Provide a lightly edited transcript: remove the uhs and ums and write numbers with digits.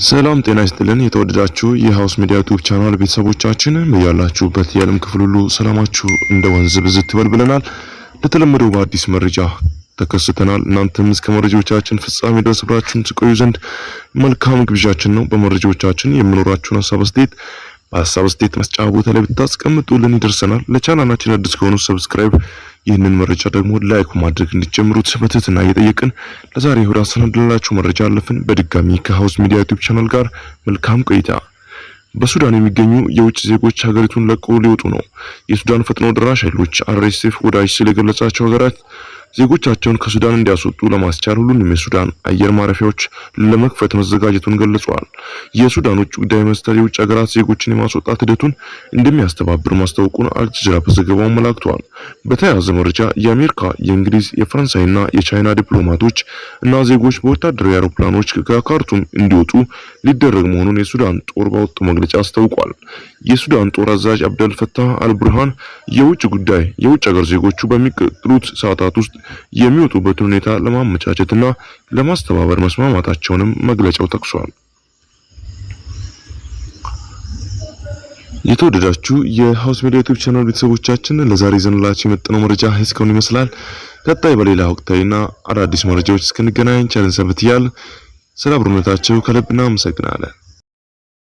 ሰላም ጤና ይስጥልን የተወደዳችሁ የሃውስ ሚዲያ ዩቲዩብ ቻናል ቤተሰቦቻችን በያላችሁበት የዓለም ክፍል ሁሉ ሰላማችሁ እንደ ወንዝ ብዝት ይበል ብለናል። ለተለመደው በአዲስ መረጃ ተከስተናል። እናንተም እስከ መረጃዎቻችን ፍጻሜ ድረስ አብራችሁን ትቆዩ ዘንድ መልካም ግብዣችን ነው። በመረጃዎቻችን የምኖራችሁን ሀሳብ አስተያየት መስጫ ቦታ ላይ ብታስቀምጡልን ይደርሰናል። ለቻናላችን አዲስ ከሆኑ ሰብስክራይብ ይህንን መረጃ ደግሞ ላይክ ማድረግ እንዲጀምሩት በትህትና እየጠየቅን ለዛሬ ወደ አሰናድላችሁ መረጃ አለፍን። በድጋሚ ከሃውስ ሚዲያ ዩቲዩብ ቻናል ጋር መልካም ቆይታ። በሱዳን የሚገኙ የውጭ ዜጎች ሀገሪቱን ለቀው ሊወጡ ነው። የሱዳን ፈጥኖ ደራሽ ኃይሎች RSF ወዳጅ ሲል የገለጻቸው ሀገራት ዜጎቻቸውን ከሱዳን እንዲያስወጡ ለማስቻል ሁሉንም የሱዳን አየር ማረፊያዎች ለመክፈት መዘጋጀቱን ገልጿል። የሱዳን ውጭ ጉዳይ ሚኒስቴር የውጭ ሀገራት ዜጎችን የማስወጣት ሂደቱን እንደሚያስተባብር ማስታወቁን አልጀዚራ በዘገባው አመላክቷል። በተያያዘ መረጃ የአሜሪካ፣ የእንግሊዝ፣ የፈረንሳይና የቻይና ዲፕሎማቶች እና ዜጎች በወታደራዊ አውሮፕላኖች ከካርቱም እንዲወጡ ሊደረግ መሆኑን የሱዳን ጦር ባወጣው መግለጫ አስታውቋል። የሱዳን ጦር አዛዥ አብደል ፈታህ አልቡርሃን የውጭ ሀገር ዜጎቹ በሚቀጥሉት ሰዓታት ውስጥ የሚወጡበትን ሁኔታ ለማመቻቸትና ለማስተባበር መስማማታቸውንም መግለጫው ጠቅሷል። የተወደዳችሁ የሃውስ ሚዲያ ዩቲዩብ ቻናል ቤተሰቦቻችን ለዛሬ ይዘንላችሁ የመጣነው መረጃ እስካሁን ይመስላል። ቀጣይ በሌላ ወቅታዊና አዳዲስ መረጃዎች እስክንገናኝ ቸር ሰንብቱ። ስለ አብሮነታችሁ ከልብ እናመሰግናለን።